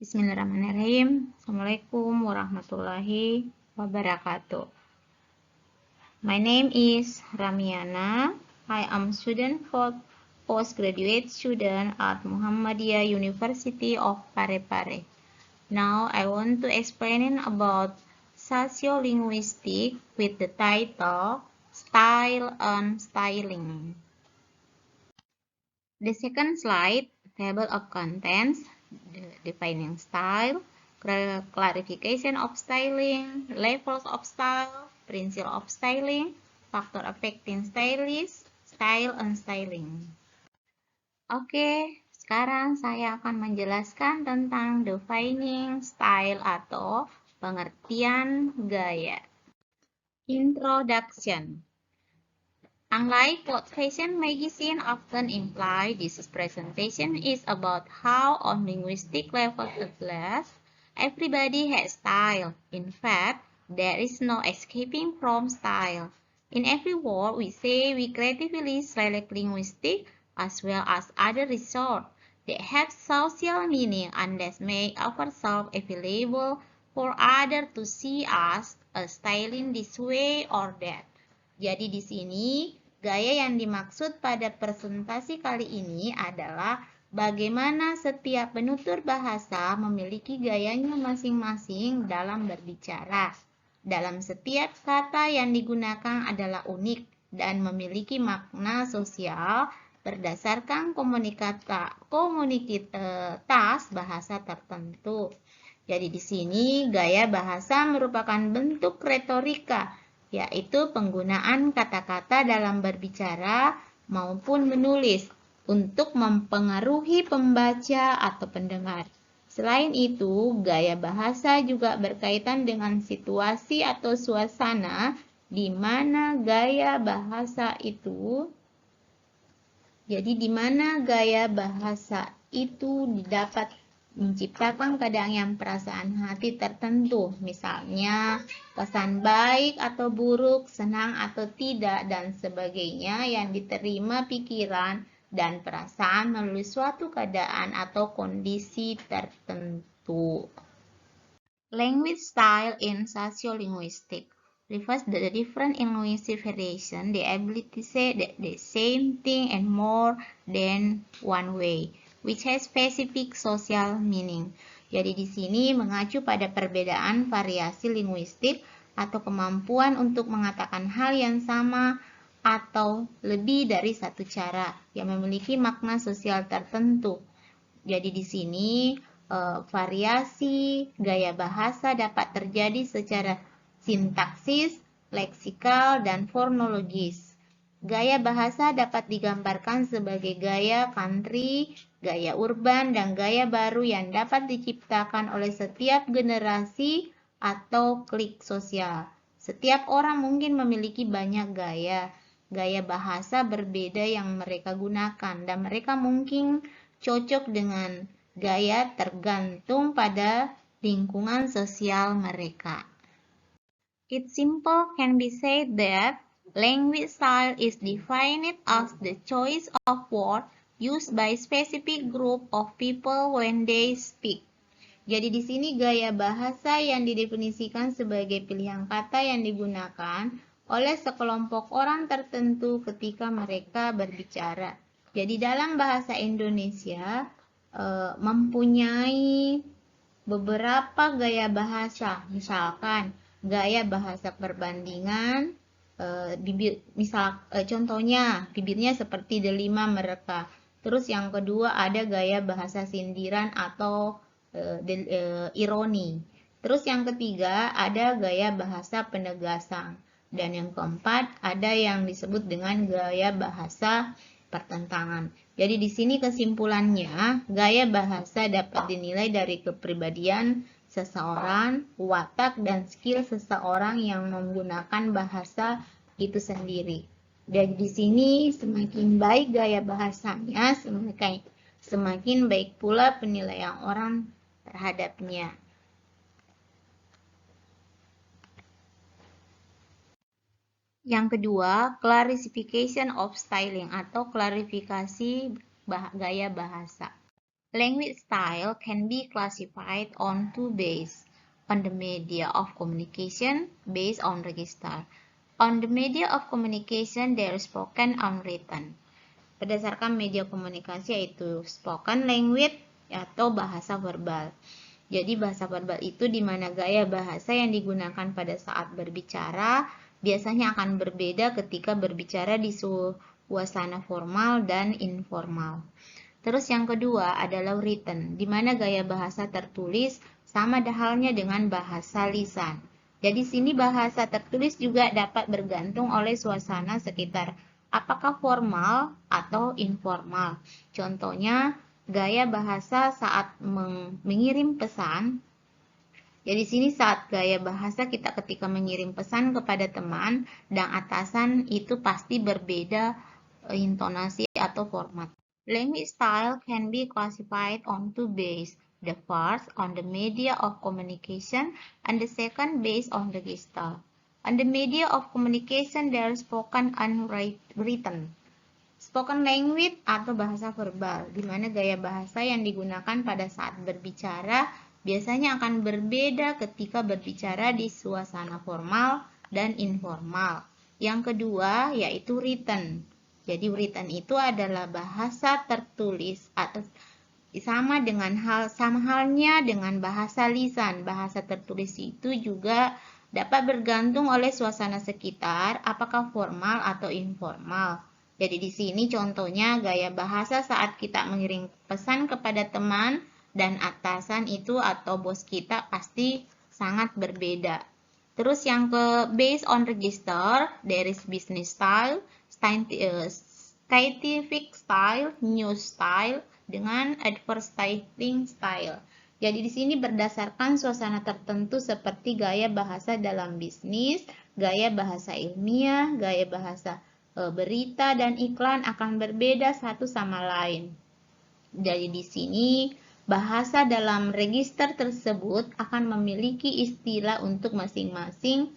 Bismillahirrahmanirrahim. Assalamualaikum warahmatullahi wabarakatuh. My name is Ramiana. I am student for postgraduate student at Muhammadiyah University of Parepare. Now I want to explain about sociolinguistics with the title Style and Styling. The second slide, table of contents, defining style, clarification of styling, levels of style, principle of styling, factor affecting stylist, style and styling. Oke, sekarang saya akan menjelaskan tentang defining style atau pengertian gaya. Introduction. Unlike what fashion magazine often imply, this presentation is about how on linguistic level at least, everybody has style. In fact, there is no escaping from style. In every word we say, we creatively select linguistic as well as other resorts that have social meaning and that make ourselves available for others to see us as styling this way or that. Jadi di sini gaya yang dimaksud pada presentasi kali ini adalah bagaimana setiap penutur bahasa memiliki gayanya masing-masing dalam berbicara. Dalam setiap kata yang digunakan adalah unik dan memiliki makna sosial berdasarkan komunitas bahasa tertentu. Jadi di sini gaya bahasa merupakan bentuk retorika, yaitu penggunaan kata-kata dalam berbicara maupun menulis untuk mempengaruhi pembaca atau pendengar. Selain itu, gaya bahasa juga berkaitan dengan situasi atau suasana di mana gaya bahasa itu dapat menciptakan keadaan perasaan hati tertentu, misalnya kesan baik atau buruk, senang atau tidak, dan sebagainya yang diterima pikiran dan perasaan melalui suatu keadaan atau kondisi tertentu. Language style in sociolinguistics refers to the different linguistic variation, the ability to say the same thing in more than one way, which has specific social meaning. Jadi di sini mengacu pada perbedaan variasi linguistik atau kemampuan untuk mengatakan hal yang sama atau lebih dari satu cara yang memiliki makna sosial tertentu. Jadi di sini variasi gaya bahasa dapat terjadi secara sintaksis, leksikal, dan fonologis. Gaya bahasa dapat digambarkan sebagai gaya country, gaya urban, dan gaya baru yang dapat diciptakan oleh setiap generasi atau klik sosial. Setiap orang mungkin memiliki banyak gaya. Gaya bahasa berbeda yang mereka gunakan, dan mereka mungkin cocok dengan gaya tergantung pada lingkungan sosial mereka. It's simple can be said that language style is defined as the choice of words used by specific group of people when they speak. Jadi di sini gaya bahasa yang didefinisikan sebagai pilihan kata yang digunakan oleh sekelompok orang tertentu ketika mereka berbicara. Jadi dalam bahasa Indonesia mempunyai beberapa gaya bahasa, misalkan gaya bahasa perbandingan, contohnya bibirnya seperti delima mereka. Terus yang kedua ada gaya bahasa sindiran atau ironi. Terus yang ketiga ada gaya bahasa penegasan. Dan yang keempat ada yang disebut dengan gaya bahasa pertentangan. Jadi di sini kesimpulannya, gaya bahasa dapat dinilai dari kepribadian seseorang, watak dan skill seseorang yang menggunakan bahasa itu sendiri. Dan di sini semakin baik gaya bahasanya, semakin baik pula penilaian orang terhadapnya. Yang kedua, clarification of styling atau klarifikasi gaya bahasa. Language style can be classified on two bases. On the media of communication, based on register. On the media of communication, there is spoken and written. Berdasarkan media komunikasi yaitu spoken language atau bahasa verbal. Jadi bahasa verbal itu di mana gaya bahasa yang digunakan pada saat berbicara biasanya akan berbeda ketika berbicara di suasana formal dan informal. Terus yang kedua adalah written, di mana gaya bahasa tertulis sama halnya dengan bahasa lisan. Jadi sini bahasa tertulis juga dapat bergantung oleh suasana sekitar, apakah formal atau informal. Contohnya gaya bahasa saat mengirim pesan. Jadi sini saat gaya bahasa kita ketika mengirim pesan kepada teman dan atasan itu pasti berbeda intonasi atau format. Language style can be classified on two bases. The first on the media of communication and the second based on register. On the media of communication there is spoken and written. Spoken language atau bahasa verbal, di mana gaya bahasa yang digunakan pada saat berbicara biasanya akan berbeda ketika berbicara di suasana formal dan informal. Yang kedua yaitu written. Jadi written itu adalah bahasa tertulis atau sama halnya dengan bahasa lisan. Bahasa tertulis itu juga dapat bergantung oleh suasana sekitar, apakah formal atau informal. Jadi di sini contohnya gaya bahasa saat kita mengirim pesan kepada teman dan atasan itu atau bos kita pasti sangat berbeda. Terus yang ke based on register, there is business style, scientific style, news style, dengan advertising style. Jadi di sini berdasarkan suasana tertentu seperti gaya bahasa dalam bisnis, gaya bahasa ilmiah, gaya bahasa berita dan iklan akan berbeda satu sama lain. Jadi di sini bahasa dalam register tersebut akan memiliki istilah untuk masing-masing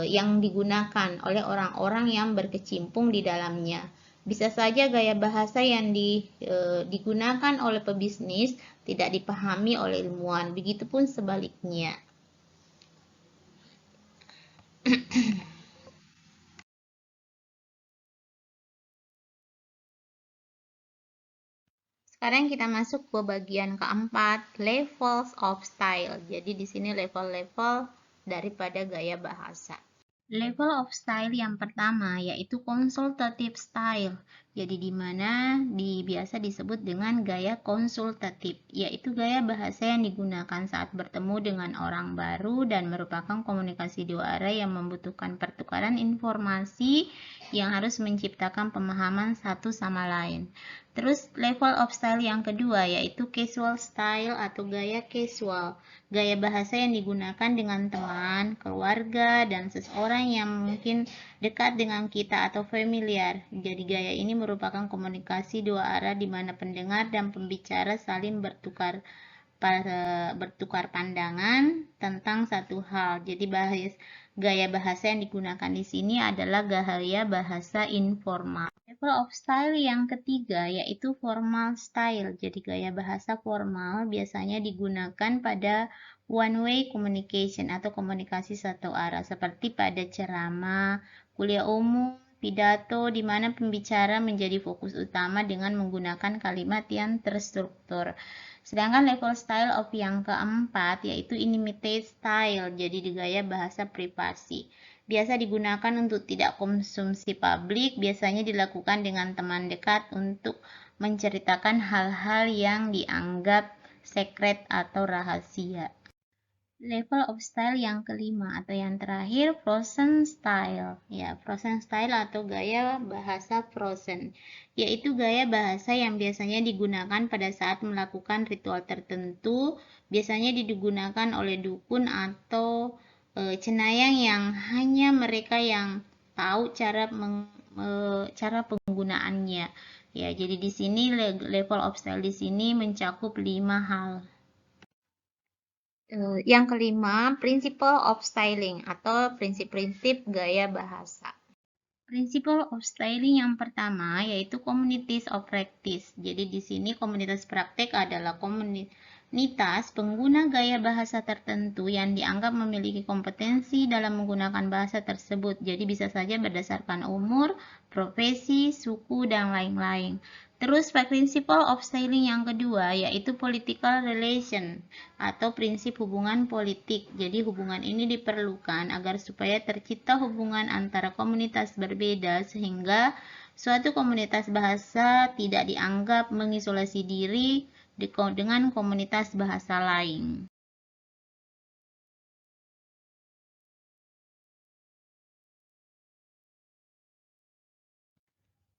yang digunakan oleh orang-orang yang berkecimpung di dalamnya. Bisa saja gaya bahasa yang digunakan oleh pebisnis tidak dipahami oleh ilmuwan, begitupun sebaliknya. Sekarang kita masuk ke bagian keempat, levels of style. Jadi di sini level-level daripada gaya bahasa. Level of style yang pertama yaitu consultative style. Jadi di mana biasa disebut dengan gaya konsultatif, yaitu gaya bahasa yang digunakan saat bertemu dengan orang baru dan merupakan komunikasi dua arah yang membutuhkan pertukaran informasi yang harus menciptakan pemahaman satu sama lain. Terus level of style yang kedua yaitu casual style atau gaya casual. Gaya bahasa yang digunakan dengan teman, keluarga, dan seseorang yang mungkin dekat dengan kita atau familiar. Jadi gaya ini merupakan komunikasi dua arah di mana pendengar dan pembicara saling bertukar pandangan tentang satu hal. Jadi gaya bahasa yang digunakan di sini adalah gaya bahasa informal. Level of style yang ketiga yaitu formal style. Jadi gaya bahasa formal biasanya digunakan pada one way communication atau komunikasi satu arah seperti pada ceramah, kuliah umum, pidato di mana pembicara menjadi fokus utama dengan menggunakan kalimat yang terstruktur. Sedangkan level style of yang keempat yaitu intimate style. Jadi di gaya bahasa privasi. Biasa digunakan untuk tidak konsumsi publik, biasanya dilakukan dengan teman dekat untuk menceritakan hal-hal yang dianggap secret atau rahasia. Level of style yang kelima atau yang terakhir, frozen style. Ya, frozen style atau gaya bahasa frozen, yaitu gaya bahasa yang biasanya digunakan pada saat melakukan ritual tertentu, biasanya digunakan oleh dukun atau cenayang yang hanya mereka yang tahu cara penggunaannya. Ya, jadi di sini level of style di sini mencakup 5 hal. Yang kelima, principle of styling atau prinsip-prinsip gaya bahasa. Principle of styling yang pertama yaitu communities of practice. Jadi di sini komunitas praktek adalah komunitas pengguna gaya bahasa tertentu yang dianggap memiliki kompetensi dalam menggunakan bahasa tersebut. Jadi bisa saja berdasarkan umur, profesi, suku, dan lain-lain. Terus principle of styling yang kedua yaitu political relation atau prinsip hubungan politik. Jadi hubungan ini diperlukan agar supaya tercipta hubungan antara komunitas berbeda sehingga suatu komunitas bahasa tidak dianggap mengisolasi diri dengan komunitas bahasa lain.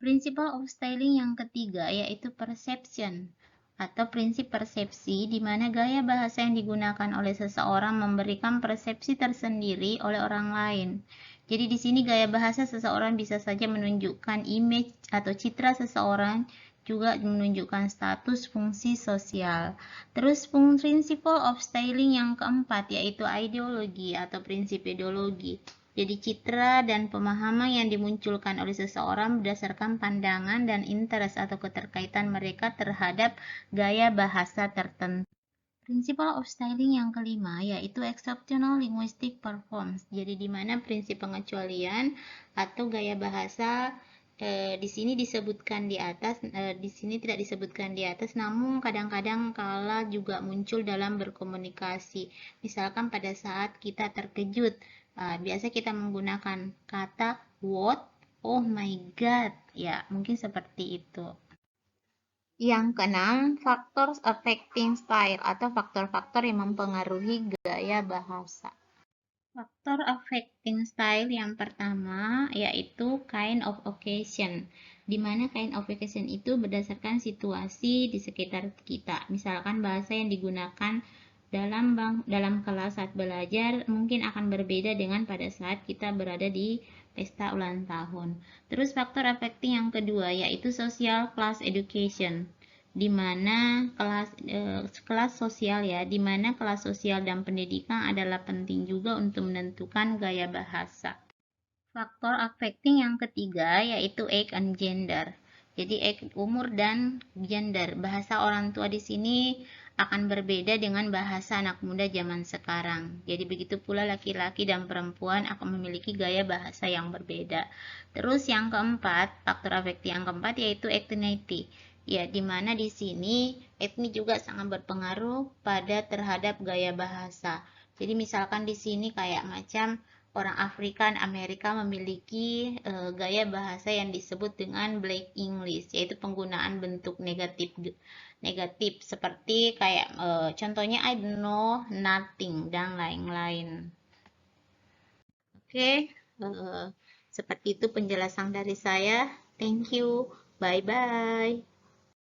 Principle of styling yang ketiga yaitu perception atau prinsip persepsi di mana gaya bahasa yang digunakan oleh seseorang memberikan persepsi tersendiri oleh orang lain. Jadi di sini gaya bahasa seseorang bisa saja menunjukkan image atau citra seseorang, juga menunjukkan status fungsi sosial. Terus principle of styling yang keempat yaitu ideologi atau prinsip ideologi. Jadi citra dan pemahaman yang dimunculkan oleh seseorang berdasarkan pandangan dan interest atau keterkaitan mereka terhadap gaya bahasa tertentu. Principle of styling yang kelima yaitu exceptional linguistic performance. Jadi di mana prinsip pengecualian atau gaya bahasa di sini disebutkan di atas, di sini tidak disebutkan di atas, namun kadang-kadang kala juga muncul dalam berkomunikasi. Misalkan pada saat kita terkejut, biasa kita menggunakan kata what, oh my god, ya mungkin seperti itu. Yang keenam, factors affecting style atau faktor-faktor yang mempengaruhi gaya bahasa. Faktor affecting style yang pertama yaitu kind of occasion, di mana kind of occasion itu berdasarkan situasi di sekitar kita. Misalkan bahasa yang digunakan dalam kelas saat belajar mungkin akan berbeda dengan pada saat kita berada di pesta ulang tahun. Terus faktor affecting yang kedua yaitu social class education, di mana kelas sosial ya, di mana kelas sosial dan pendidikan adalah penting juga untuk menentukan gaya bahasa. Faktor affecting yang ketiga yaitu age and gender. Jadi umur dan gender. Bahasa orang tua di sini akan berbeda dengan bahasa anak muda zaman sekarang. Jadi begitu pula laki-laki dan perempuan akan memiliki gaya bahasa yang berbeda. Terus yang keempat, faktor affecting yang keempat yaitu ethnicity. Ya, di mana di sini etnis juga sangat berpengaruh pada terhadap gaya bahasa. Jadi misalkan di sini kayak macam orang Afrika dan Amerika memiliki gaya bahasa yang disebut dengan Black English, yaitu penggunaan bentuk negatif seperti kayak contohnya I don't know, nothing dan lain-lain. Oke, seperti itu penjelasan dari saya. Thank you. Bye bye.